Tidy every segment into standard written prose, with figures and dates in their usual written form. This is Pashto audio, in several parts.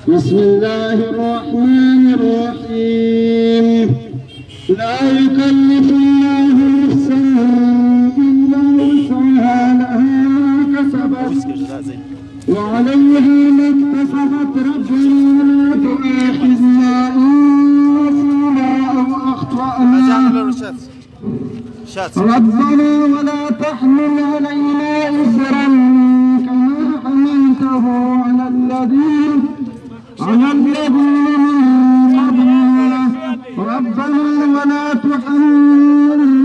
بسم الله الرحمن الرحيم لا يكلف الله نفسا إلا وسعها لها ما كسبت وعليها ما اكتسبت ربنا ولا تؤاخذنا إن نسينا أو أخطأنا ربنا ولا تحمل علينا إصرا كما حملته على الذين من قبلنا ربنا ولا تحملنا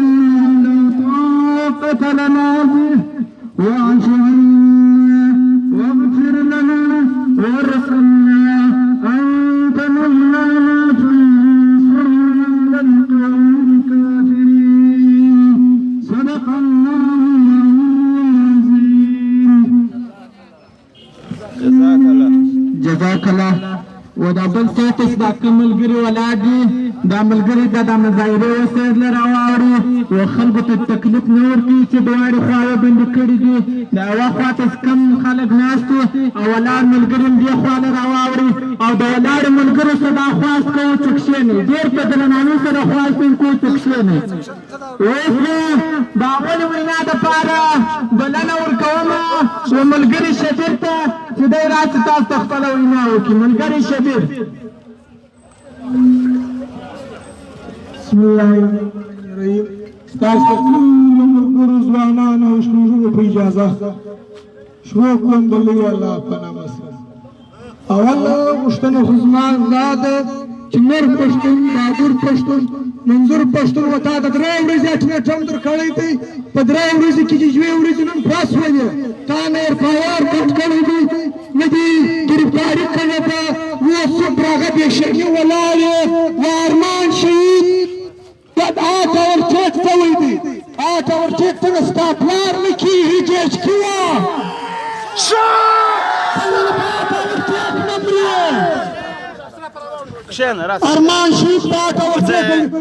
طاقة لنا به واعف عنا واغفر لنا وارحمنا أنت مولانا فانصرنا على القوم الكافرين صدق الله العظيم جزاك الله ودا بل ساتس دا کملګری ولادي دا ملګری دا مظاهره وسر لراواري وخلکو ته تکلیف نور کی چې دواره خواله بند کړی دي دا واخات کم خلک ناشته او ولار ملګری دی خواله راواري او دا ولار ملګری صدا خواص کو چکشنه ډیر په دلانو سره خواص کو چکشنه وسه دا ول وینا د پاره بلنه ور کومه و ملګری شجر ته چې دای رات تاسو خپل وینا وکي ملګری شجر بسم الله الرحمن الرحيم تاسو ټول ملګرو ځوانانو او شنو په اجازه شو کوم د الله په نامه اول مشتنه خدمت زاد چې مر پښتون بادور پښتون منظور پښتون وتا د درې ورځې ټم در کړی دی په درې ورځې کې چې جوړ ورځې نن پاس وایي تا نور پاور کټ کړی دی ندی گرفتاری کړی دا و صبرغه به شرنی ولاله وارمان شهید قد آتا ورچک توی دی آتا ورچک تن استاپلار نکی هیچ کیا ارمان شهید آتا ورچک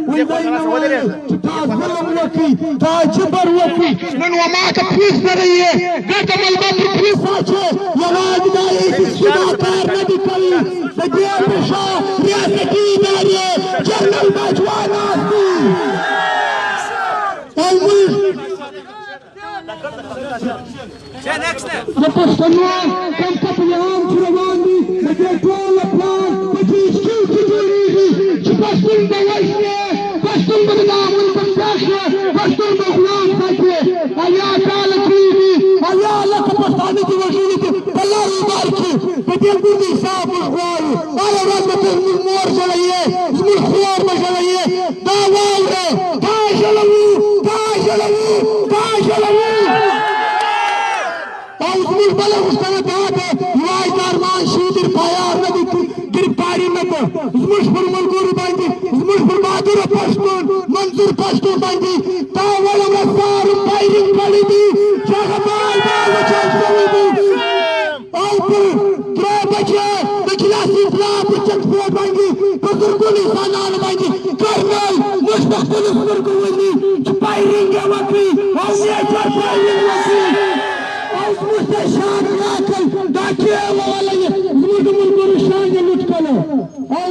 ظلم وکی تا جبر وکی نن وما کا پیس نہ رہی ہے گٹم المبر پیس آچے یواج دائی سدا کار ندی کئی سجیہ پشا ریاستی اداری جنرل باجوان آسی الملک پښتنوال کم کپلیان چروان دی لکه ټول پلان پچیس کیو کی جوړیږي چې پښتون د وښنه پښتون د نامون په ځاخه پښتون د غلام ساتي ایا تعالی کیږي ایا لکه پښتانه دی وښنه الله مبارکي په دې باندې حساب غواړي ایا رحمت مور جلایي زموږ خور مجلایي دا وایره دا جلوي دا جلوي دا جلوي زموږ بله غوښتنه دا ده وای د ارمان شهید پایار نه دي ګرفتاري نه ده زموږ پر ملګرو باندې زموږ پر بهادر پښتون منظور پښتون باندې دا ولې مسار فایرینګ کړی دي چې هغه مال وچل شوی دي او پر درې بجې د کلاس انقلاب په چک پوسټ باندې په زرګونو انسانانو باندې کرنل موږ په خپلو سترګو ویني چې فایرینګ یې وکړي او نیچر فایرینګ وکړي مستشار راکل دا کیو ولای زموږ ملګرو شان یې لوټ کړو او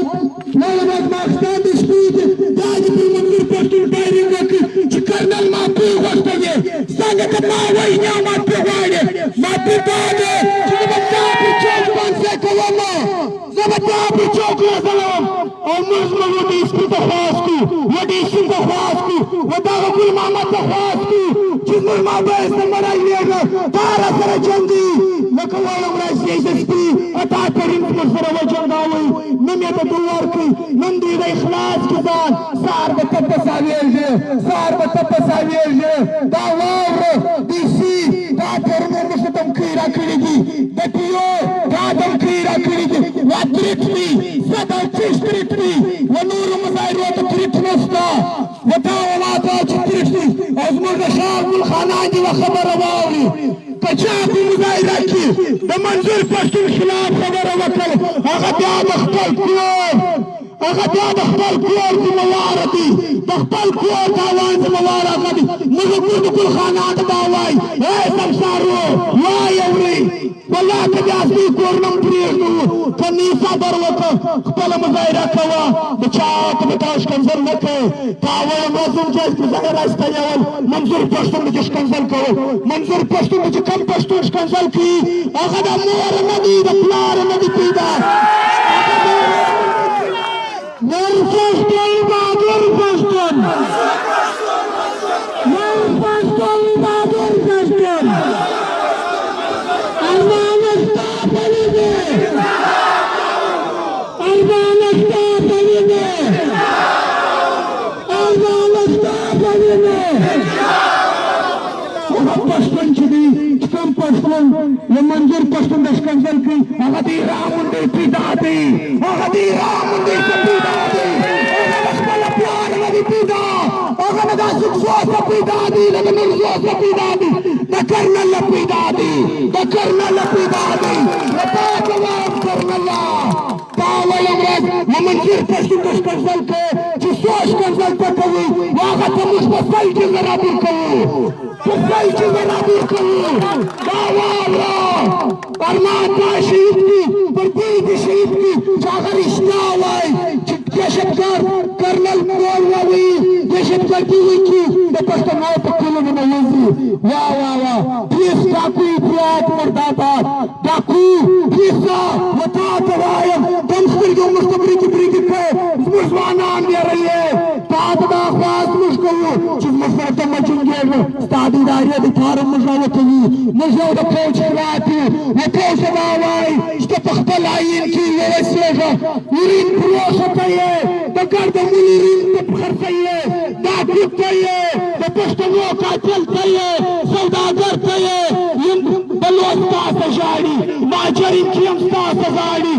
مولوی پاکستان د سپید دا د منظور پښتون فایرینګ وکړي چې کرنل ما په وخته یې څنګه ته ما وایي نه ما په وایي ما په باندې چې په تاسو چوک باندې کوم زبتا په چوک لازم او موږ د سپید خاص کو و د سپید خاص کو و دا ګل محمد خاص کو چې موږ ما به استعمال تارا سره جنگي لکه واړه ورځې د سپي اتا کریم پر سره وجنګاوي نن یې ته دوار کوي نن دې د اخلاص کې ځان سار به تپساویږي سار به تپساویږي دا وره دې سي دا کرمو مشتم کیرا کړی دي د پیو دا دم کیرا کړی دي واتریټمي سدا چشتریټمي ونور مزایرو ته تریټمستا وتا ولا ته چتریټمي ازمر شاه الخانان دي خبره واوري کچا په مظاهره کې د منظور پښتون خلاف خبره وکړه هغه بیا د خپل کور هغه بیا د خپل کور ذمهوار دي د خپل کور تاوان ذمهوار هغه دي موږ ټول خانان ته دا وایي ای سمسارو وایي اورئ والله که د اصلي کور نه م پرېږدو که نیسه در وکړه خپله مظاهره کوه د چا ته به تا ښکنځل نه کوې تا ویل موزم چې مظاهره استیول منظور پښتون به چې ښکنځل کول منظور پښتون به چې کوم پښتون ښکنځل کوي هغه د مور نه دي د پلار نه دي پیدا نور پښتون بهادر پښتون نور پښتون بهادر پښتون ارمانستا پلی دی ارمانستا پلی دی ارمانستا پلی دی هغه پښتون چې دی کوم پښتون له منظور پښتون د ښکنځل کوي هغه د ایران غوندې پیدا دی هغه د ایران غوندې پیدا دی هغه د خپله پلار نه دی پیدا هغه نه داسې څوسه پیدا دی لکه نور څوسه پیدا دی د کرنل نه پیدا دی د کرنل نه پیدا دی له تا جواب کرنله تا ویل ورځ له منظور پښتون د ښکنځل کوي چې څو ښکنځل ته کوي هغه ته موږ په سل جزه رابور کوو په سل جزه رابور کوو دا واوره ارمان دا شهید کی پر دې دې شهید کی چې هغه رښتیا وایي چې دهشتګرد کرنل کول وایي دهشتګردي وکړي د پښتنو په کلونو نه وځي واه واه واه پلیس ډاکو اطلاعات پرداتا ډاکو پلیسه و تا ته وایم دم سترګې موږ ته بریکې بریکې کوې زموږ ځوانان بیروي تا ته دا خواست موږ کوو چې زموږ سره ته مه جنګېږه ستا د ادارې د کار موږ راوکوي موږ یو د کوچ خلاف یو و کوچ دا وایي چې ته په خپل عین کې ووسېږه یورین پروسه ته یې د ګردمون یورین ته خرڅوي دا ټیپ ته یې د پښتنو قاتل ته یې سوداګر ته یې بلوڅ ستا ته ژاړي مهاجر انکیم ستا ته ژاړي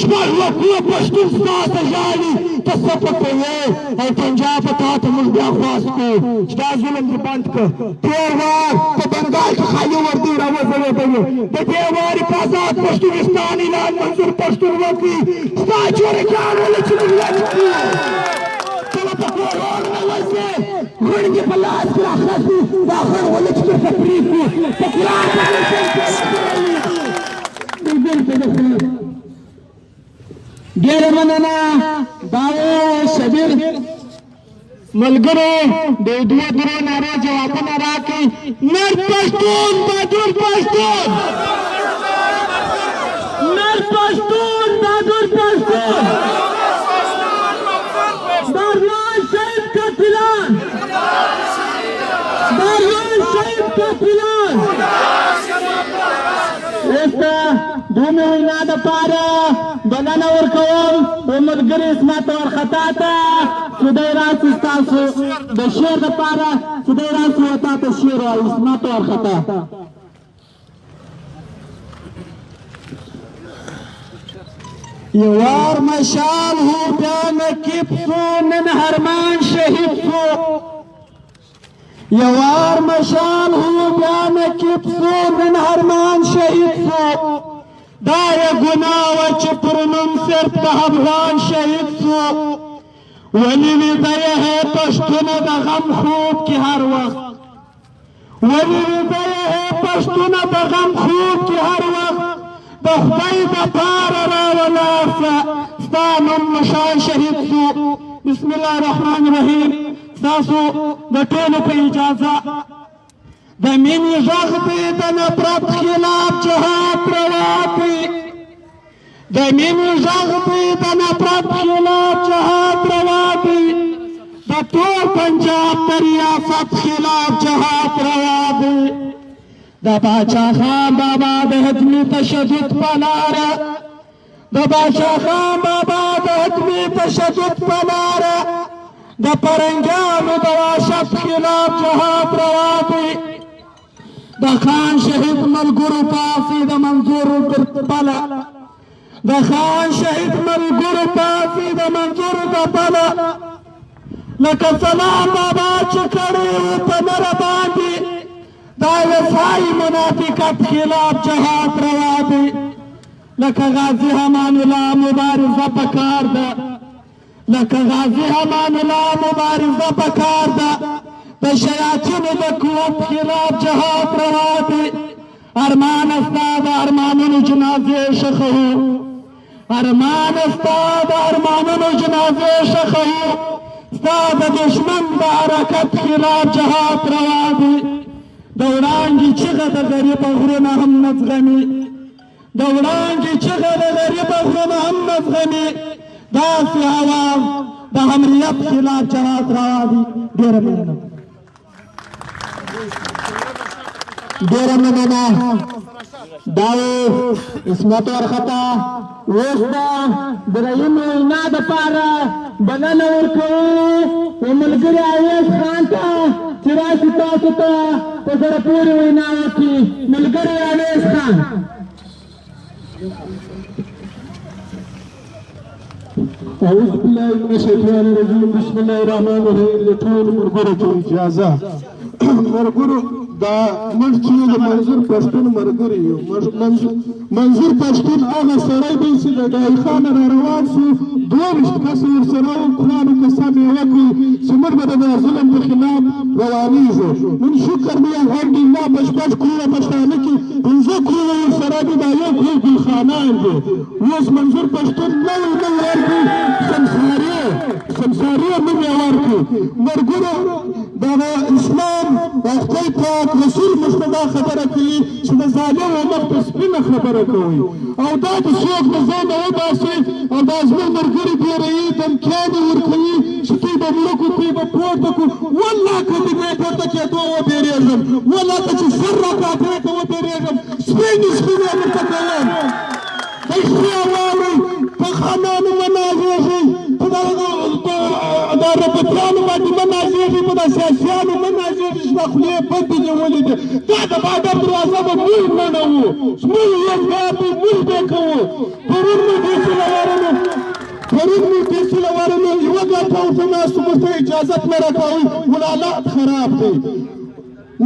شپږ وکړه پښتون ستا ته ژاړي ته څه پکې یې او پنجاب تا ته موږ بیا خواست کړو چې دا ظلم دې بند کړه تېر وار په بنګال کې خالي وردي راوځلېدلې د دې وارې په آزاد پښتونستان اعلان منظور پښتون وکړي ستا چورکیان ولې چې موږ وچ کړو کله په کور اور راوځې غړي دې په لاس کې راخلي دا غړ ولې چې درته پرېږدو په قرآن ډېره مننه دا و شبیر ملګرو د دوه درو نارو جوابونه راکړئ مرد پښتون بهادر پښتون مرد پښتون بهادر پښتون دارلان شهید قاتلان دارلان شهید قاتلان ایسته دومې وینا دپاره بلنه ورکوم و ملګري اسمت وارخطا ته خدای راسي ستاسو د شعر دپاره خدای راسي و تا ته شعر وایي اسمت وارخطا یوار مشال هو بیا نقیب سو نن هرمان شهید سو یوار مشال هو بیا نقیب سو نن هرمان شهید سو دا یې ګناه وه چې پر نوم صرف د افغان شهید سو ولې ویده یې پښتونه د غم خوب کې هر وخت ولې ویده یې پښتونه د غم خوب کې هر وخت د خدای دپاره راولاړ ستا نوم مشال شهید سو بسم الله الرحمن الرحیم ستاسو د ټولو په اجازه د مینې غږ دی د نفرت خلاف جهاد روا دی د مینې غږ دی د نفرت خلاف جهاد روا دی د ټول پنجاب د ریاست خلاف جهاد روا دی د باچا خان بابا د حتمي تشدد په لاره د باچا خان بابا د حتمي تشدد په لاره د پرنګیانو د وحشت خلاف جهاد روا دی د خان شهید ملګرو پاسې د منظور تر بله د خان شهید ملګرو پاسې د منظور د بله لکه سلام بابا چې کړی و په نره باندې دا وفایي منافقت خلاف جهاد روا دی لکه غازي امان الله مبارزه پکار ده لکه غازي امان الله مبارزه پکار ده د شیاطینو د قوت خلاف جهاد روا دی ارمان ستا د ارمانونو جنازې ښخوو ارمان ستا د ارمانونو جنازې ښخوو ستا د دشمن د حرکت خلاف جهاد روا دی د وړانګې چغه د غریبه غرونه هم نه زغمي د وړانګې چغه د غریبه غرونه هم نه زغمي داسې اواز د امریت خلاف جهاد روا دی ډېره مننه ډېره مننه دا عصمت وارخطا اوس به درېیم وینا دپاره بلنه ورکوو و ملګري اویس خان ته چې راشي تاسو ته په زړه پورې وینا وکړي ملګري اویس خان أعوذ بالله من الشيطان الرجيم بسم الله الرحمن الرحيم لټول ملګرو ته اجازه مرګرو دا موږ چې د منظور پښتون مرګري یو منظور پښتون هغه سړی دی چې د ډایل خان را روان شو 22 کسه ورسره وو قرآن او قسم یې وکړي چې موږ به د ظلم په خلاف روانېږو نن شکر دی الحمدلله بشپړ کورونه پښتانه کې 15 کورونه ورسره دي دا یو کور ګلخانان دی اوس منظور پښتون نوی ورکړي سمساریه نوم یې ورکړي مرګرو دغه اسلام او خدای پاک رسول مصطفی خبره کوي چې د ظالم مخ ته سپینه خبره کوي او دا د څوک د ځانه وباسي او دا زموږ ملګري ډېروي دمکیانې ورکوي چې دوی به مړه کړو دوی به پورته کړو والله که د دې پورته کېدو وبېرېږم والله که چې سر راکاږي ته وبېرېږم سپینې سپینې درته کوم پیسې واورئ په خانانو مه نازېږئ په دا ربطیانو باندې مه نازېږئ په دا سیاسیانو مه نازېږئ چې دا خولې بندې نیولې دي دا د بادر دروازه به موږ منوو موږ یزداد به موږ به کوو پرون مو دېسې له ورنو یوه ګټه ورته ناستو موږ ته اجازت نه راکوئ ولالات خراب دی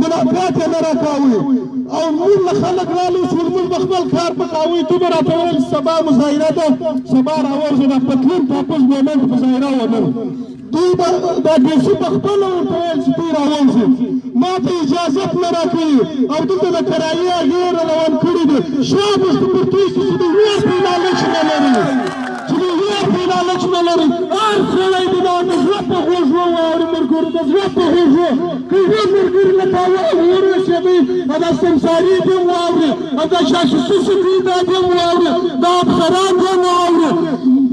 منافعات یې نه راکوئ او موږ له خلک رالو شول موږ به خپل کار پکوئ ته به راته ویل سبا مظاهره ده سبا راورځو دا پتلون ټاپوس ګورنمنټ مظاهره ونن دوی به دا ډیسي په خپله ورته ویل چې دوی راووځي ما ته اجازت نه راکوي او دلته د کرایې هغې روان کړي دي شاب اوس په پورتوي چې د ویر په لالچ نه لري چې د ویر په لالچ نه لري هر سړی د زړه په غوږ واوري مرګرو د زړه په غوږ که یو مرګري له تاوه ورسېدی او دا سمساري دې هم واوري او دا جاسوسي چې دوی دا دې هم واوري دا افسران دې هم واوري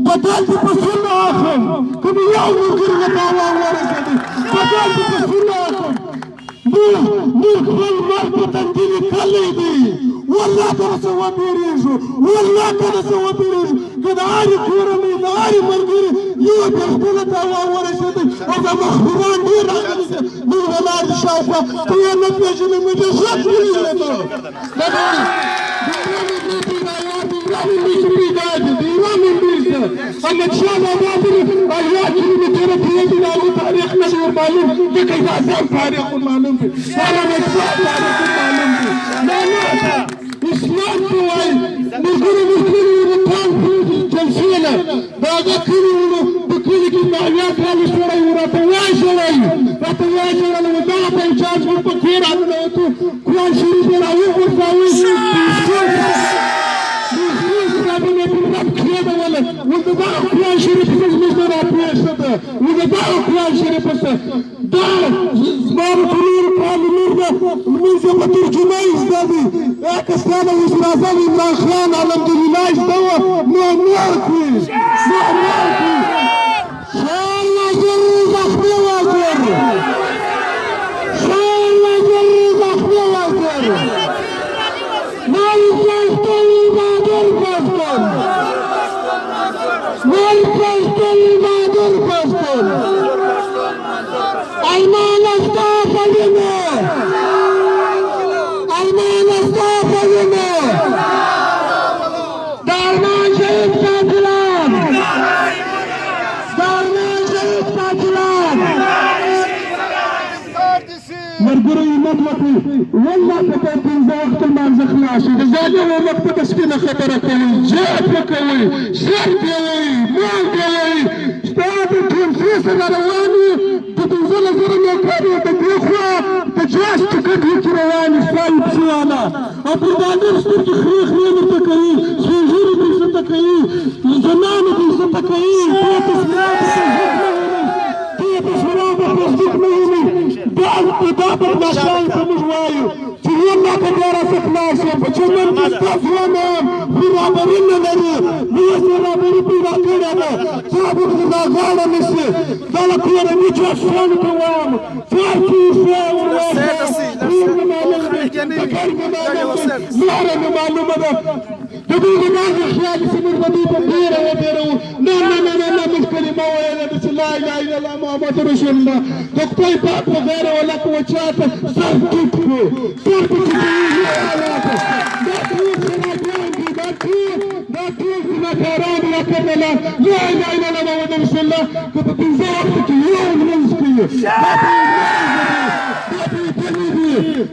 بدل دې په سونه اخلم که مې یو مرګري له تاوه ورسېدی بدل دې په سونه اخلم موږ خپل مرګ په تندي لیکلی دی والله که نه څه وبېرېږو والله که نه څه وبېرېږو که د هرې کورنۍ د هرې ملګري یو بیا خپله تاوه ورسېدی او دا مخبران ډېر راغلي دي موږ ولاړ دي شاوخوا ته یې نه پېژنې موږ یې ژغ ولیدو احمدشاه بابا بن احوال چې موږ تېره پرېږدي د هغوی تاریخ نه دی ورمعلوم ځکه د اعظم تاریخ ورمعلوم دی د علامه‌اقبال تاریخ ورمعلوم دی دا نه اسلام ته وایي ملګرو موږ کلي وو د ټانک جلسې نه د هغه کلي وو په کلي کې مالیات رالې سړی وو راته واژړئ و دغه په انچارج موږ په کور راننوتو قرآن شریف یې راوغورځاوه وذبح قرآن شريف مزمزنا رابيشته وذبح قرآن شريف دا زمان كلور قال نورنا من زمان ترجمة إزدادي أكستانا وزرازان إمران خان الحمد لله إزدوا نوع كويس شاء جري زخمي واجر شاء جري زخمي واجر ما يجيستن بادر بستن والبستن بادر بستن المان استاف لنا المان استاف لنا دارمان شهيد قاتلان دارمان شهيد قاتلان مرګرو امت وکړي والله په پنځه وخت مانځه خلاص د ځان امت په سپینه خبره کوي جهاد کوي شر کوي مال کوي سره روان وي د 15,000 نوکر یې د دې خوا د جاز ټکټ وکړي روان وي ستا یې پسې والا او پر بانډر سترګې خرې خرې ورته کوي سپین ږیري به عزته کوي زنانې به عزته کوي دې په سلام په تصدیق نه ویني دا بدماشان ته موږ وایو چې یو لا په بیا راڅه خلاص یم په چمن کې ستا ځوان یم برابري نه لري نو یې برابري پیدا کړې ده تا به زما غاړه نیسي دا له کورني جاسوسانو ته وایم فارسي لاره مې معلومه ده د دوی دماغ خیال چې موږ به دوی په ډېره وبېروو نه نه نه نه نه موږ کلمه ویله ده چې لا اله الا الله محمد رسول الله د خدای پاک په غیر ولکه و چاته سر ټیټ کړو ټول پکې حالاته دا ټول خرابیان دي دا ټول زناکاران راکړله لا اله الا الله محمد رسول الله که په پنځه وخته کې یو لمونځ کوي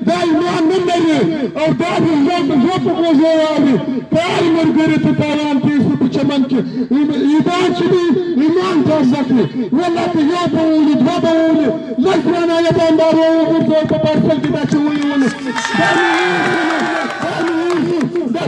دا ایمان نه لري او دا د ځان په زړه په غوږو واوري ټول ملګري ته تاوان پېښو په چمن کې ایمان چې دی ایمان ته زده کړي والله که یو به وولي دوه به وولي لږ درانه یې بمبار وغورځول په پارسل کې دا چې ویولو دا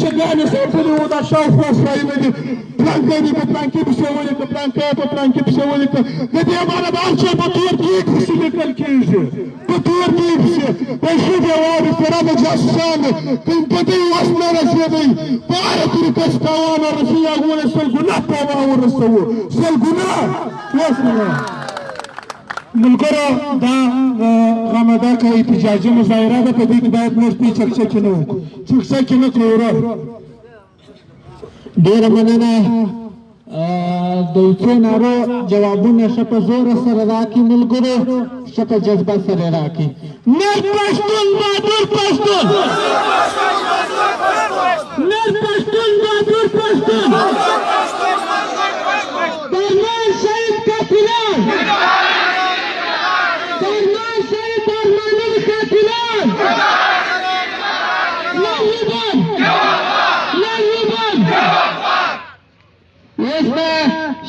چرګانې ساتلي وو دا شاوخوا سرایونه دي پلانکی دي په پلانکي پسې ولیکه پلانکی په پلانکي پسې ولیکه د دې امانه به هر چا په تور دیګ پسې لیکل کېږي په تور دیګ پسې پیسې دې واوري پوره د جاسوسان دي که په دې وس نه رسېدی په هره طریقه چې تاوان ورسوي هغونه سلګونه تاوان ورسوو سلګونه وسله ملګرو دا رامدا که احتجاجي مظاهره ده په دې کې باید موږ پې چکچکې نه وکړو چکچکې نه کړو ورور ډېره مننه د یو څو نارو جوابونه ښه په زوره سره راکړي ملګرو ښه په جذبه سره راکړي نر پښتون بهادر پښتون نر پښتون بهادر پښتون درمان شهید قاتلان درمان شهید درمانون قاتلان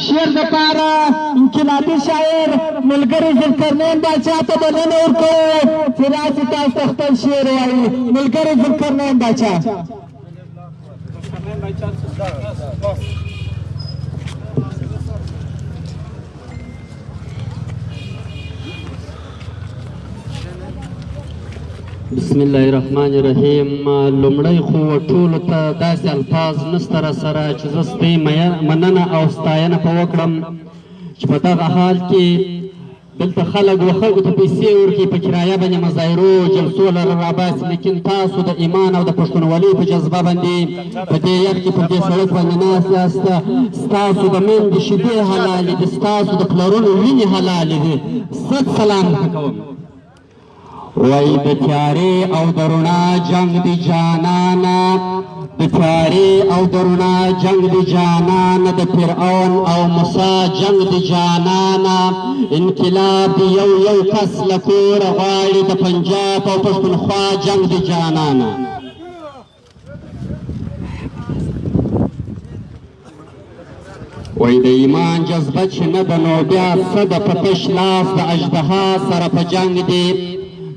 شعر دپاره انقلابي شاعر ملګري ذوالقرنین باچا ته بلنه ورکوو چې راسي تاسو ته خپل شعر ووایي ملګري ذوالقرنین باچا بسم الله الرحمن الرحیم لومړی خو ټولو ته داسې الفاظ نسته راسره چې زه ستاسې مننه او ستاینه په وکړم چې په دغه حال کې دلته خلک و خلکو ته پیسې ورکړي په کرایه باندې مظاهرو جلسو لره راباسي لیکن تاسو د ایمان او د پښتونولۍ په جذبه باندې په دې یخ کې په دې سړک باندې ناست یاست ستاسو د میندې شیدې حلالې دي ستاسو د پلرونو وینې حلالې دي ست سلام کوم وای د تیارې او د رڼا جنګ دی جانانا د تیارې او د رڼا جنګ دی جانانا د فرعون او موسی جنګ دی جانانا انقلاب دی یو کس له کوره غواړي د پنجاب او پښتونخوا جنګ دی جانانا وای د ایمان جذبه چې نه ده نو بیا څه ده په تش لاس د اژدها سره په جنګ دی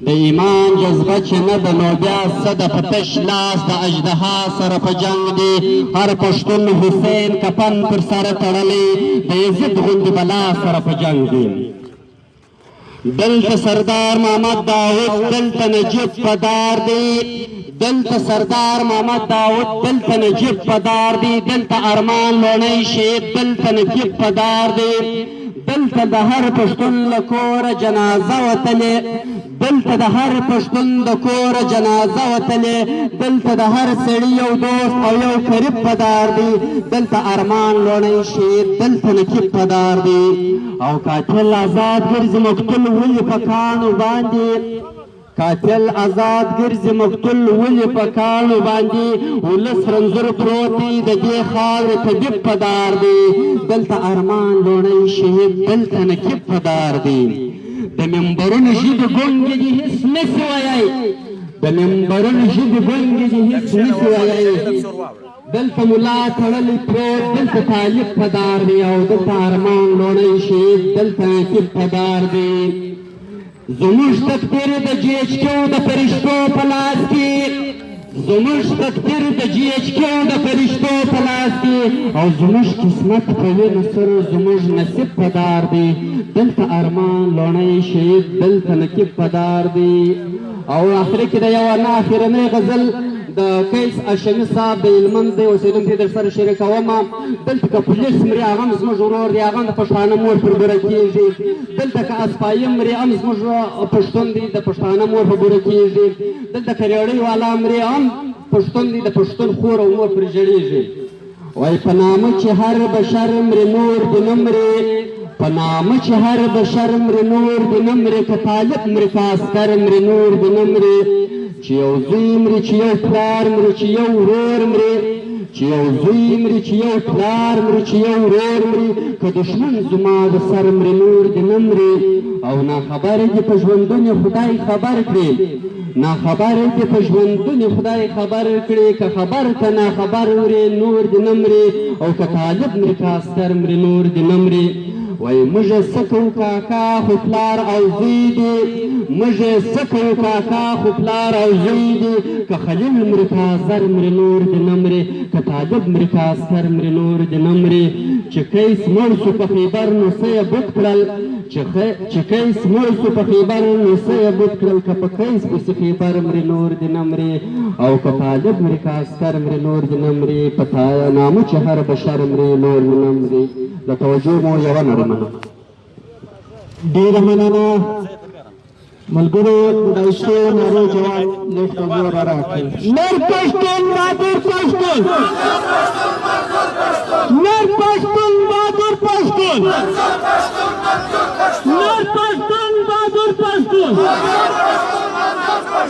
د ایمان جذبه چې نه ده نو بیا څه ده په تش لاس د اژدها سره په جنګ دی هر پښتون حسین کفن پر سره تړلی د یزید غوندې بلا سره په جنګ دی دلته سردار محمد داود دلته نجیب پدار دی دلته سردار محمد داود دلته نجیب پدار دی دلته ارمان لونی شهید دلته نجیب پدار دی دلته د هر پښتون له کوره جنازه وتلې دلته د هر پښتون د کوره جنازه وتلې دلته د هر سړي یو دوست او یو قریب پدار دی دلته ارمان لونی شهید دلته نجیب پدار دی او قاتل آزاد ګرځي مقتول ولې په کاڼو باندې قاتل آزاد ګرځي مقتول ولې په کاڼو باندې ولس رنځور پروت دی د دې خاورې طبیب پدار دی دلته ارمان لونی شهید دلته نقیب پدار دی د منبرونو ژبې ګونګې دي هېڅ نسي ویی د منبرونو ژبې ګونګې دي هېڅ نسي ویی دلته ملا تړلی پروت دلته طالب پدار دی او دلته ارمان لوڼی شهید دلته نقیب پدار دی زموږ تقدیر د جی ایچ کیو د فرشتو په لاس کې زموږ تقدیر د جی ایچ کیو د فرشتو په لاس کې او زموږ قسمت په وینو سره زموږ نصیب پدار دی دلته ارمان لوڼی شهید دلته نقیب پدار دی او آخري کې د یو نه اخرنۍ غزل د قیس هاشمي صاحب د هلمند دی اوسېدونکی در سره شریکوم دلته که پولیس مري هغه هم زموږ ورور دی هغه هم د پښتانه مور پر بوره کېږي دلته که اسپایي مري هم زموږ پښتون دی د پښتانه مور په بوره کېږي دلته که ریړۍ والا مري هم پښتون دی د پښتون خور او مور پر ژړېږي وایي په نامه چې هر بشر مري نور دې نه مري په نامه چې هر بشر مري نور دې نه مري که طالب مري که عسکر مري نور دې نه مري چې یو زوی مري چې یو پلار مري چې یو ورور مري چې یو زوی مري چې یو پلار مري چې یو ورور مري که دښمن زما د سر مري نور دې نه مري او ناخبره دې په ژوندون خدای خبر کړي ناخبره دې په ژوندون خدای خبر کړي که خبر ته ناخبر مري نور دې نه مري او که طالب مري که عسکر مري نور دې نه مري وای موږ څه کوو کاکا خو پلار او زوی دی موږ څه کوو کاکا خو پلار او زوی دی که خلیل مري که آزر مري نور دې نه مري که طالب مري که عسکر مري نور دې نه مري چې قیس مړ شو په خیبر نو څه یې بوت کړل چې قیس مړ شو په خیبر نو څه یې بوت کړل که په قیس پسې خیبر مري نور دې نه مري او که طالب مري که عسکر مري نور دې نه مري په نامه چې هر بشر مري نور دې نه مري د توجه مو یوه نړۍ مننه ډېره مننه ملګرو بډای شو نارو جواب لیک په زور راکړئ نر پښتون بهادر پښتون نر پښتون بهادر پښتون نر پښتون بهادر پښتون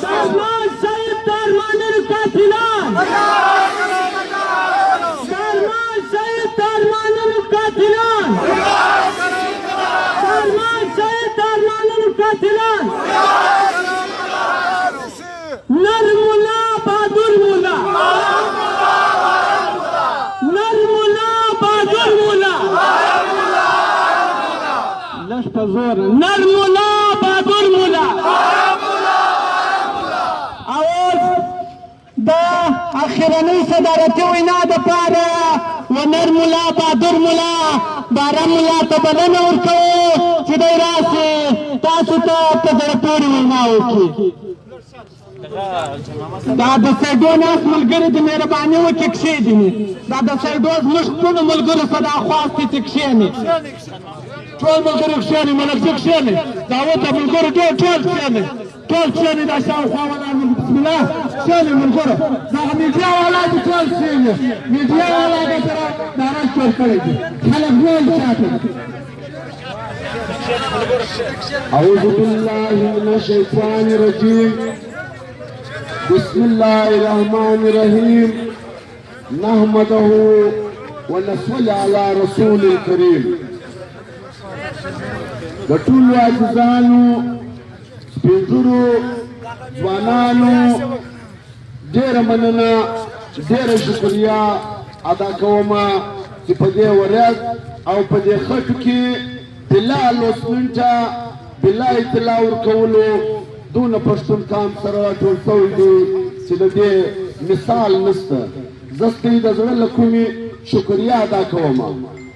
درمان شهید درمان القاتلان درمان شهید درمان القاتلان درمان شهید درمان القاتلان نر مولا بہادر مولا نر مولا بہادر مولا لشت زور نر مولا بہادر مولا اول دا اخرنی صدارتی وینا د پاره و نر مولا بہادر مولا بارا مولا ته بلنه ورکوو چې دی راسي تاسو ته په زړه پورې وینا وکړي دا د سیدو ناس ملګري د مهرباني وکړي کښېني دا د سیدو زموږ ټولو ملګرو څخه دا خواست دی چې کښېني ټول ملګري کښېني ملکزي کښېني داود د ملګرو ټول کښېني ټول کښېني دا شاوخوا ولاړ بسم الله کښېني ملګرو دغه میډیا والا دي ټول کښېني میډیا والا دې سره دا راز جوړ کړی دي خلک ټول شاته أعوذ بالله من الشيطان الرجيم بسم الله الرحمن الرحيم نحمده ونصلي على رسول الكريم د ټولو عزیزانو سپینږیرو ځوانانو ډېره مننه ډېره شکریه ادا کوم چې په دې ورځ او په دې خټو کې بلا لوسمنټه بلا اطلاع ورکولو دونه پښتون کام سره ټول شوي دي چې د دې مثال نشته زه ستاسو د زړه له کومې شکریه ادا کوم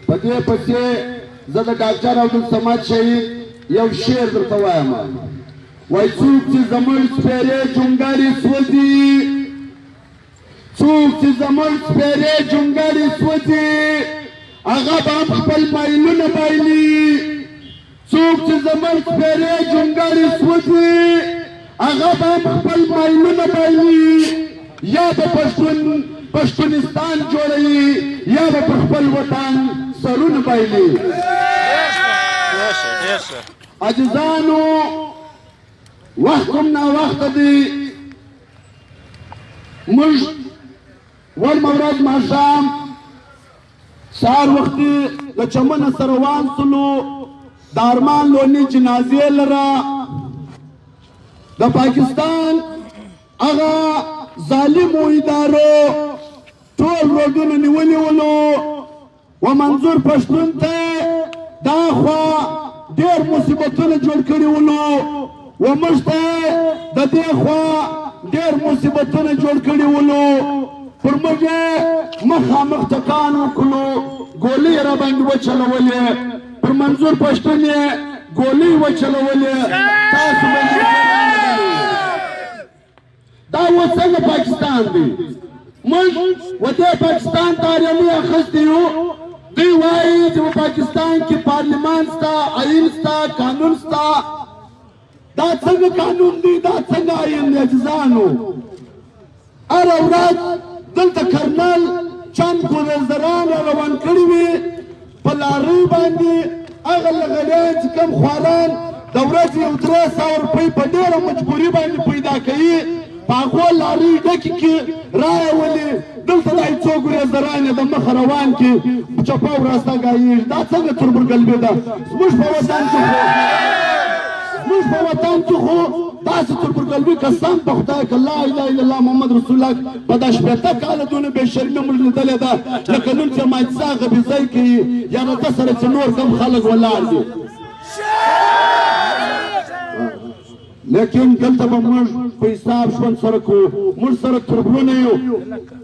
په دې پسې زه د ډاکټر عبدالصمد شهید یو شعر درته وایم وایي څوک چې زموږ سپېرې جونګړې سوځي څوک چې زموږ سپېرې جونګړې سوځي هغه به هم خپل مایلونه بایلي څوک چې زموږ سپېرې جونګړې سوځي هغه به هم خپل مایلونه بایلي یا به پښتونستان جوړوي یا به پر خپل وطن سرونه بایلي عزیزانو وخت هم ناوخته دی موږ ورمه ورځ ماښام سهار وختي له چمنه سره روان سولو د ارمان لوني جنازې لره د پاکستان هغه ظالمو ادارو ټول روډونه نیولي ولو و منظور پښتون ته دا خوا ډېر مصیبتونه جوړ کړي ولو و موږ ته د دې خوا ډېر مصیبتونه جوړ کړي ولو پر موږ مخامخ ټکان وکړو ګولۍ یې راباندې وچلولې پر منظور پښتون یې ګولۍ وچلولې تاسو به دا اوس څنګه پاکستان دی موږ و دې پاکستان ته ریلي اخیستي یو دوی وایي چې په پاکستان کې پارلمان شته آئین شته قانون شته دا څنګه قانون دی دا څنګه آئین دی عزیزانو هره ورځ دلته کرنل چند ګورنران روان کړي وي په لارۍ باندې هغه لغړیان چې کوم خواران د ورځې یو 300 روپۍ په ډېره مجبوري باندې پیدا کوي په هغو لارۍ ډکې کې رایه ولي دلته دا څو ګورنران یې د مخه روان کړي چپه او راسته ګایېږي دا څنګه تربورګلبي ده زموږ په وطن کې زموږ په وطن کې خو داسې تربورګلبي قسم په خدای که لا اله الا الله محمد رسول الله په دا 80 کاله دونه بې شرمي موږ لیدلې ده لکه نن چې ماجزا غبیزۍ کوي یا نه ده سره چې نور کم خلک ولاړ دي لیکن دلته به موږ په حساب ژوند سره کوو موږ سره تربرونه یو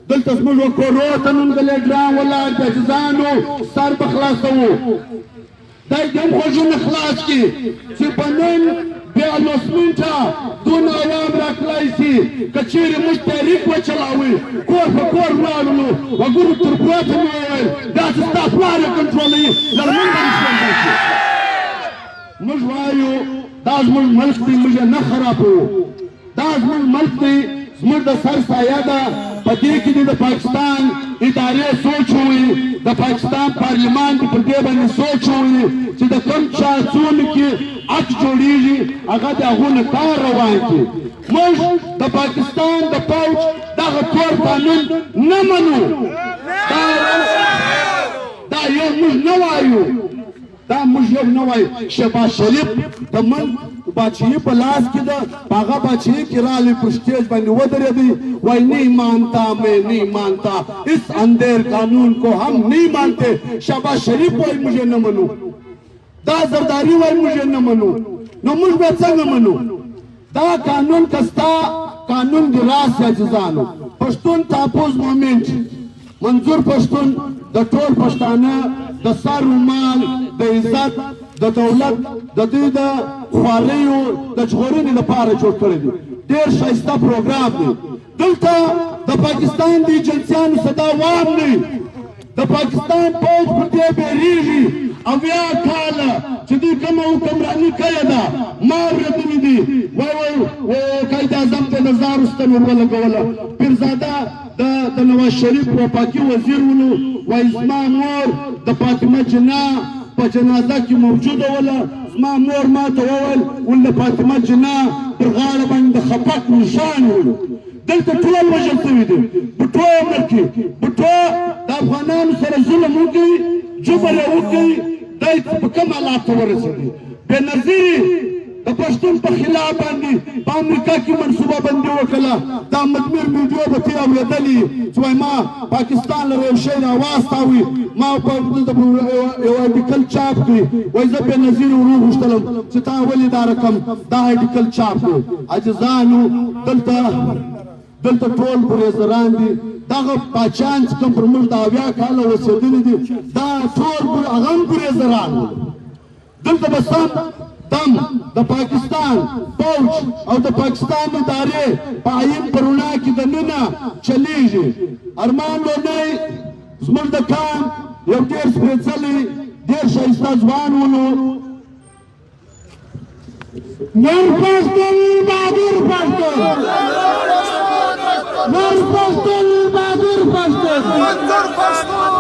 دلته زموږ کورو ته نن ګلیډران ولاړ دي عزیزانو سر به خلاصوو دای دې هم خوږونه خلاص کړي چې په نن بیا لوسمنټه دونه عوام راکلی شي که چیرې موږ تحریک وچلاوي کور په کور ولاړو وګورو تربرو ته مې وویل داسې ستا پلار یې کنټرولوي لرمن به ژوندی شي موږ وایو دا زموږ ملک دی موږ یې نه خرابوو دا زموږ ملک دی زموږ د سر سایه ده په دې کې د پاکستان ادارې سوچ ووي د پاکستان پارلمان دې په دې باندې سوچ ووي چې د کوم چا څونه کې اټ جوړېږي هغه د هغو نه کار روان کړي موږ د پاکستان د پوځ دغه تور قانون نه منو دا یو موږ نه وایو دا موږ یو نه وایو شهباز شریف د ملک بادشاہی په لاس کې ده په هغه بادشاہی کې راغلی په سټیج باندې ودرېدی وایي نہیں مانتا میں نہیں مانتا اس اندھیر قانون کو ہم نہیں مانتے شهباز شریف وایي موږ یې نه منو دا زرداری وایي موږ یې نه منو نو موږ به څنګه منو دا قانون که ستا قانون د راس عزیزانو پښتون تاپوس مومنټ منظور پښتون د ټول پښتانه د سر ومال د عزت د دولت د دې د خواریو د ژغورنې لپاره جوړ کړی دی ډېر ښایسته پروګرام دی دلته د پاکستان د ایجنسیانو صدا وام دی د پاکستان پوځ پر دې بیریږي اویا کاله چې دوی کومه حکمراني کړې ده ما اورېدلي دي وایي قاید اعظم ته نظار ستن ور ولګوله پیرزاده د نواز شریف وفاقي وزیر ولو وایي زما مور د فاطمه جناح په جنازه کې موجوده وله زما مور ما ته وویل ول د فاطمه جناح پر غاړه باندې د خپک نشان ولو دلته ټول وژل شوي دي بټو یې مړ کړي بټو د افغانانو سره ظلم وکړي جبر یې وکړي دی په کوم حالات ته ورسېدي بېنظیري د پښتون په خلاف باندې په امریکا کې منصوبه بندي وکړه دا مدمر ویډیو به ترې اورېدلي چې وایي ما پاکستان لره یو شی راواستاوي ما په دلته یو ارټیکل چاپ کړي وایي زه بېنظیري ورو غوښتلم چې تا ولې دا رقم دا ارټیکل چاپ کړو عاجزانو دلته ټول ګریزران دي دغه پاچان چې کوم پر موږ د 80 کاله اوسېدلي دي دا ټول هغه هم ګریزران دلته به سم دم د پاکستان پوځ او د پاکستان ادارې په آئین په رڼا کې دننه چلیږي ارمان لونی زموږ د کام یو ډېر سپېڅلی ډېر ښایسته ځوان ولو نور پښتون بهادر پښتون نور پښتون بهادر پښتون منظور پښتون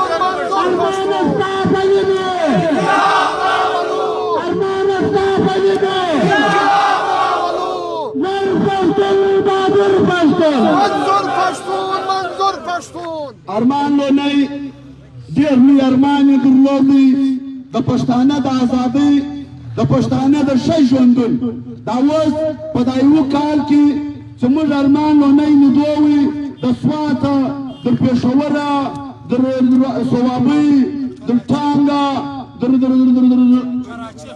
ارمان ستا په وینو ارمان ستا په وینو نور پښتون بهادر پښتون منظور پښتون ارمان لونی ډېر لوی ارمان یې درلودی د پښتانه د ازادۍ د پښتانه د ښه ژوندون دا اوس په دا یو کال کې چې موږ ارمان لونی لیدو وي د سواته د پېښوره در صوابی در ټانګه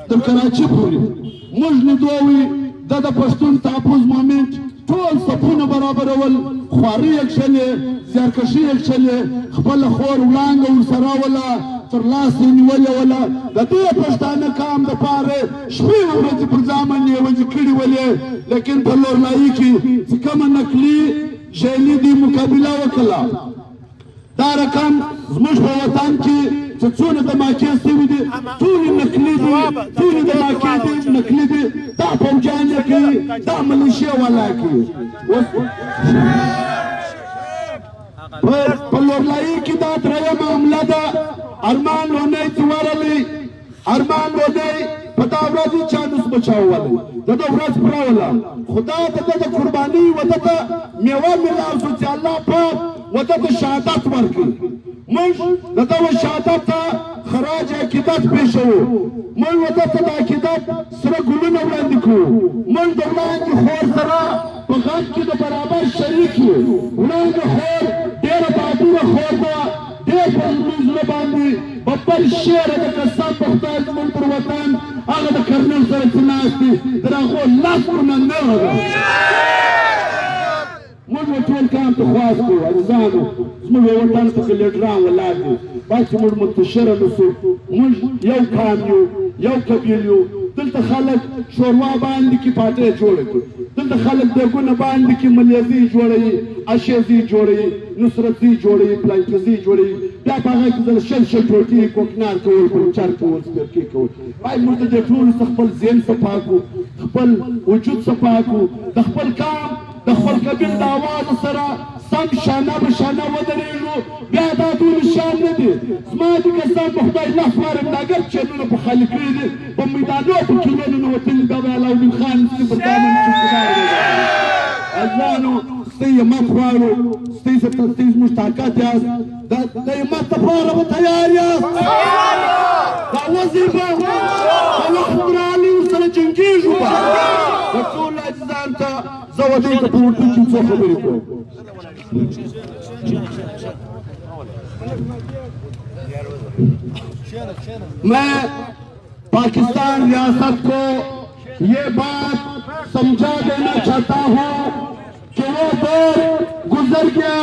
در کراچي پورې موږ لیدوی دا د پښتون تحفظ مومنټ ټول صفونه برابرول خواري یې کښلې زیارکشي یې کښلې خپله خور وړانګه ورسره وله تر لاس یې نیولې وله د دې پښتانه قام دپاره شپې ورځې پر ځامن یې وځې کړي ولې لیکن په لورلایي کې چې کومه نقلي شیلي دي مقابله وکړه دا رقم زموږ په وطن کې چې څونه دماکې سوي دي ټولې نقلي دي ټولې دماکې دي نقلي دي دا فوجیان یې کوي دا ملیشیا والا کوي په لورلایي کې دا درېیمه معامله ده ارمان لونی چې ورغلی ارمان لونی په دا ورځ چا نس بچاولی د ده ورځ پروله خو دا د ده د قربانۍ وده ته میوه میلاو شو چې الله پاک وده ته شهادت ورکړي موږ د دغه شهادت ته خراج عقیدت پېښوو موږ وده ته د عقیدت سره ګلونه وړاندې کړو موږ د وړاندې خور سره په غم کې د برابر شریک یو وړاندې خور ډېره بهادوره خور ده ډېر په زموږ زړه باندې په بل شعر د قسم په خدای زموږ پر وطن هغه د کرنل سره چې ناست دي د هغو لاس ورنه نه ده موږ ټول کام ته خواست کړو عزیزانو زموږ وطن څخه لیډران ولاړ دي باید چې موږ منتشره نه شو موږ یو کام یو یو قبیل یو دلته خلک شوروا باندې کې پاټۍ جوړه کړي دلته خلک دېګونه باندې کې ملیزي جوړوي اشیزي جوړوي نصرتزي جوړوي پلانکزي جوړوي بیا په هغه کې ځل شل ټوټې کوکنار کول پنچر کول سپرکې کول باید موږ د دې ټولو څخه خپل ذهن صفا کړو خپل وجود صفا کړو د خپل کام د خپل قبیل د آواز سره سم شانه به شانه ودرېږو بیا دا ټول شان نه دي زما د قسم په خدای لاس وارم ناګر چینونه په خالي کړي دي په میدانو په کیلونو ننوتلي دا به علاوالدین خان ستاسې پر دامن چوکیدار دی عزیزانو ستاسې همت غواړو ستاسې زموږ طاقت یاست د همت دپاره به تیار یاست دا وظیفه په وخت رالي ورسره جنګېږو به د ټولو عزیزانو ته زه ودې ته په اردو کې څو خبرې کوم मैं पाकिस्तान रियासत को ये बात समझा देना चाहता हूँ कि वो दौर गुजर गया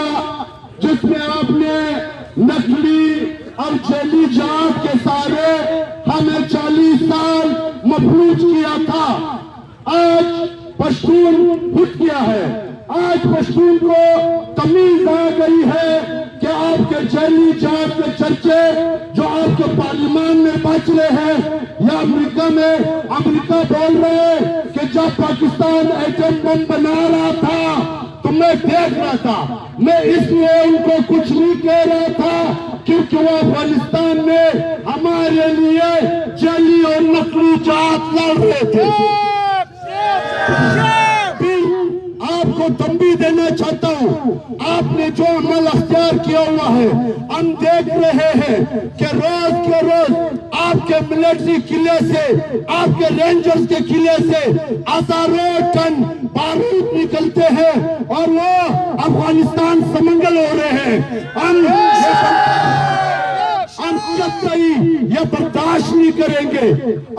जिसमें आपने नकली और जैली जात के सारे हमें 40 साल मफलूज किया था आज पश्तून उठ गया है आज पश्तून को तमीज आ गई है कि आपके जैली जात के चर्चे जो आपके पार्लियामेंट में बच रहे हैं या अमेरिका में अमेरिका बोल रहे हैं कि जब पाकिस्तान एटम बम बना रहा था तो मैं देख रहा था मैं इसलिए उनको कुछ नहीं कह रहा था क्योंकि वो अफगानिस्तान में हमारे लिए जैली और नकली जात लड़ रहे थे आपको तंबी देना चाहता हूँ आपने जो अमल अख्तियार किया हुआ है हम देख रहे हैं कि रोज के रोज आपके मिलिट्री किले से आपके रेंजर्स के किले से हजारों टन बारूद निकलते हैं और वो अफगानिस्तान समंगल हो रहे हैं हम जब तक ये बर्दाश्त नहीं करेंगे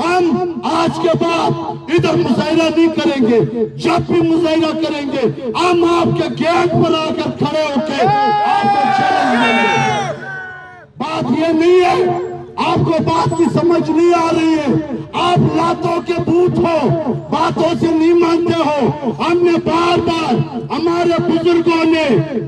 हम आज के बाद इधर मुजाहिरा नहीं करेंगे जब भी मुजाहिरा करेंगे हम आपके गेट पर आकर खड़े होकर आपको चैलेंज देंगे बात ये नहीं है आपको बात की समझ नहीं आ रही है आप लातों के भूत हो बातों से नहीं मानते हो हमने बार बार हमारे बुजुर्गों ने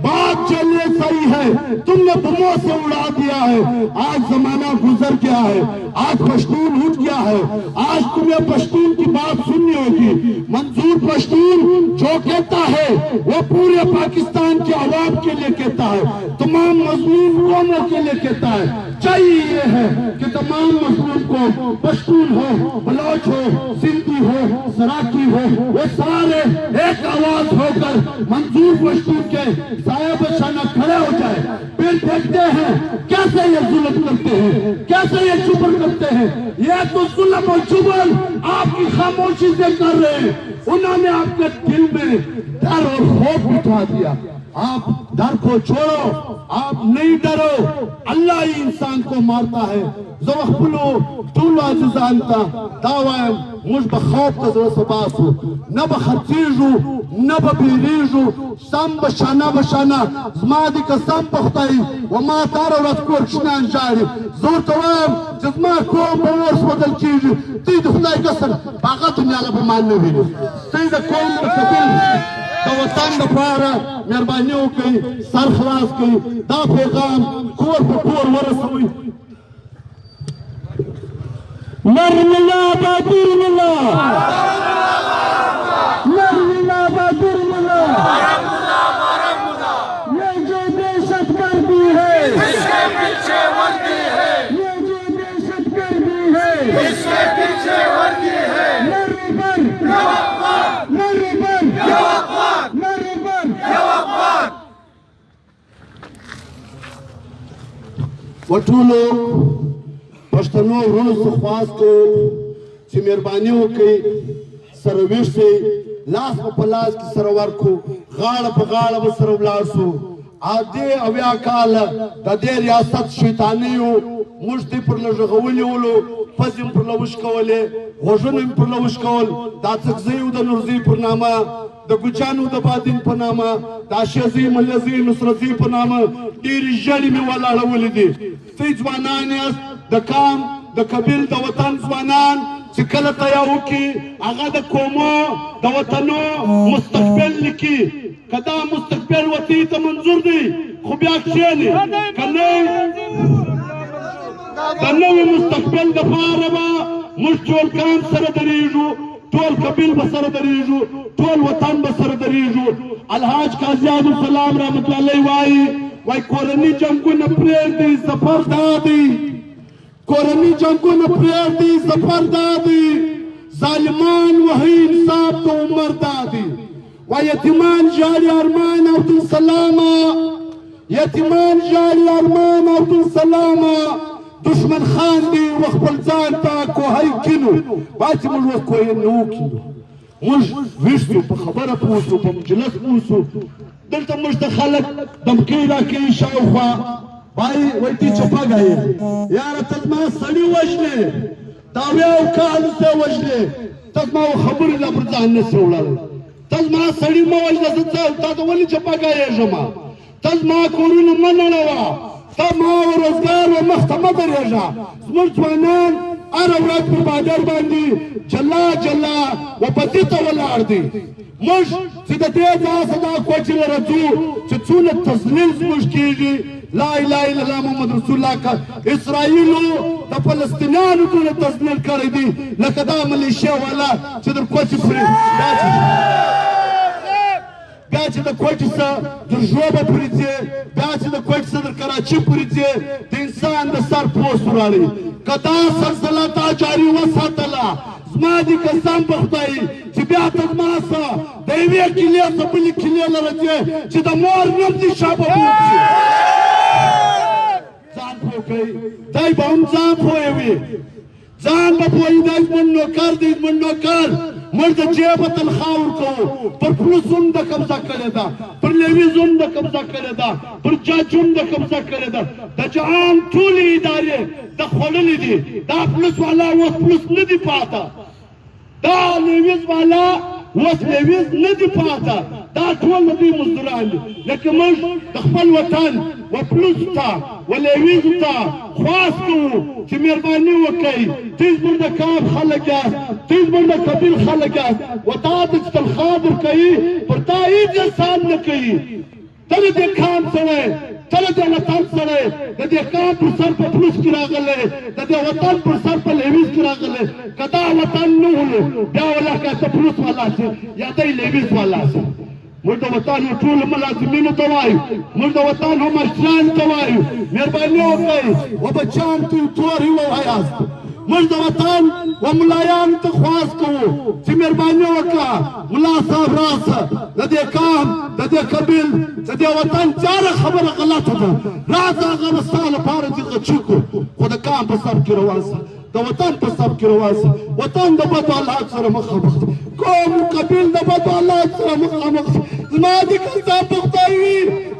बात चलने सही है तुमने बमों से उड़ा दिया है आज जमाना गुजर गया है आज पश्तून उठ गया है आज तुम्हें पश्तून की बात सुननी होगी मंजूर पश्तून जो कहता है वो पूरे पाकिस्तान के आवाम के लिए कहता है तमाम मजलूम कौमों के लिए कहता है चाहिए है कि तमाम मजलूम को पश्तून हो बलोच हो सिंधी हो सराकी हो वो सारे एक आवाज होकर मंजूर पश्तून के साया बचाना खड़े हो जाए फिर देखते हैं कैसे ये जुल्म करते हैं कैसे ये जुबन करते हैं ये तो जुल्म और जुबन आपकी खामोशी से कर रहे हैं उन्होंने आपके दिल में डर और खौफ बिठा दिया आप डर को छोड़ो, आप नहीं डरो, अल्लाह ही इंसान को मारता है। ज़वख़्बुलो दूल्हा जानता दावाएं मुझ बखौफ का ज़रा सबासु न बखर्चीजु न बबीरीजु सम बशाना बशाना ज़मादी का सम बख्ताई व मा तारो रस्कोर शनान जारी ज़ोर तवाम जज़मा कौम बवर्स बदल चीज़ तीद खुदाई कसर बागा दुनिया का बमान नहीं भी तीद कौम का कबिल दा वतन दा पारा मेहरबानियों की सरखलास की दा पैगाम कोर पर कोर वरसवी मरना बदुरना मरना बदुरना ये जो दहशतगर्दी है इसके पीछे वर्दी है, ये जो दहशतगर्दी है इसके पीछे वर्दी है। मरबर मरबर मरबर वटूलो पश्तनो रूल सुख्वास को ची मेहरबानियों की सरविश से लास व पलास की सरवर को गाड़ व सरवलासो आदे अव्या काल ददे रियासत शैतानियो मुश्ती पर लजगवली वलो पजिम पर लवशकवले वजन पर लवशकवल दातक ज़यू द नurzi पर नामा द गुचानु द बादिन पर नामा दाशजी मलजी नुसरती पर नामा टीरी जली में वाला लवली तेज वानानियास द काम द कबिल द वतन ज़वानान चिकल तयाऊ की आगा द कोमो द वतनो मुस्तकबिल लिखी कदा मुस्तकबिल वती त मंजूर दी खुबिया शेनी कने दनवी मुस्तकबिल द फारबा मुश्चोल काम सरदरीजू टोल कबिल बसर दरीजू टोल वतन बसर दरीजू अलहाज काजियादु सलाम रहमतुल्लाह अलैहि वाई कोरनी जंगु न प्रेर दी सफर दादी कोरनी जंगु न प्रेर दी सफर दादी जालिमान वही इंसाफ को उमर दादी व यतीमान जारी अरमान अब्दुल सलामा यतीमान जारी अरमान अब्दुल सलामा दुश्मन खान दी वखबल जानता को हई किनु बात मुझ को ये नो किनु मुझ विश्व पर खबर पूछो पर मजलस पूछो दिल तो मुझ खलक दमकीरा की शाउफा भाई वैती चपा गए यार तजमा सड़ी वजने दाव्या काल से वजने तजमा वो खबर ला बरजान से उड़ा तजमा सड़ी में वजने से चलता तो वली चपा गए जमा तजमा कोरुन मनवा तमा रोजगार व महकमा दरेजा मुर्जवानान अरवरात पर बाजार बांधी जल्ला जल्ला व पतित वलार दी मुश सिदते जा सदा कोचिल रजू चुन तस्लील मुश्किली ला इलाहा इल्लल्लाह मोहम्मद रसूलुल्लाह का इस्राइलो द फलस्तीनियान को तस्लील कर दी लकदा मलेशिया वाला चिदर coach free batch the coach सा दुर्जोबा पुरिजे ब्याच द कोच सा कराची पुरिजे इंसान द सर पोस्ट वाली कदा सलसलता जारी वसतला ज़मादी कसम बख्ताई चिब्या तमासा दैवी किलिया सबली किलिया लरजे चिदा मोर नमदी शाबा जान फो गई दाई बम जान फोएवी जान बपोई दाई मुन्नो कर मर्द जेबतल खावर को पर फलुसुन द कब्जा करे दा पर लेविजुन द कब्जा करे दा पर जाजुन द कब्जा करे दा द जान टूली इदारे द खोलली दी दा फलुस वाला वो फलुस नहीं पाता दा लेविज वाला वो लेविज नहीं पाता दा टोल नदी मजदूरान लेकिन मर्द दखल वतन व फलुस था व लेविज था ख्वास को कि मेहरबानी वकई तीस बंद काम खलका तीस बंद कबिल खलका वतात तल खादर कई पर ताईद इंसान न कई तले दे काम सड़े तले दे वतन सड़े दे काम पर सर पर फलुस गिरा गले दे वतन पर सर पर लेविज गिरा गले कदा वतन न हो या वाला का फलुस वाला से या दे लेविज वाला से मुर्द वतन टूल मलाजिमीन तवाई मुर्द वतन हम शान तवाई मेहरबानी हो गई वो बचान तू तोरी वो हयास मुर्द वतन वो मुलायान तो ख्वास को जी मेहरबानी हो का मुला साहब रास लदे काम लदे कबिल लदे वतन चार खबर गलत था रास अगर साल पार जी चिको खुद काम पर सब की रवास द वतन पर सब की रवास वतन द बद अल्लाह सर मखबख कौम कबिल द बद अल्लाह सर मखबख زما د کلتاب پختای وي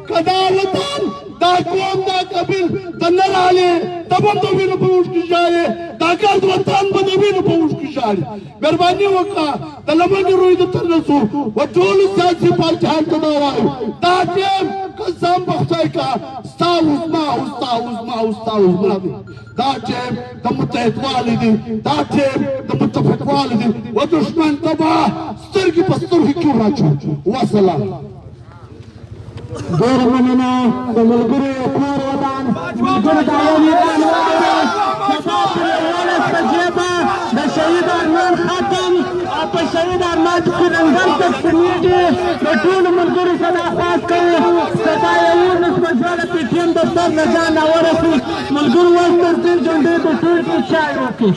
کدا وطن دا قوم دا قبیل د نه راغلی ته به د وینو په اوښکو ژاړې دا ګرد وطن به د وینو په اوښکو ژاړي مهرباني وکړه د لمنې روی د تر نه شو و ټولو سیاسي پارټیانو ته دا وایو دا ټیم قسم په خدای کا ستا وزما او ستا وزما او ستا وزما دی دا ټیم د متحدوالي دی دا ټیم د متفقوالي دی و دښمن تباه سترګې په سترګو کې واچو وسلام ډېره مننه د ملګرو کور ودان ملګرو د عوامي سبا پرې 11 جیبه د شهید ارمان ختم او په شهید ارمان کې رنګل تقسیمېږي د ټولو ملګرو څخه درخواست کوو سبا 11 بجې د پي ټي ایم دفتر نه ځان راورسوي ملګرو اوس تر دې جنډې د ټول کې چای وکړي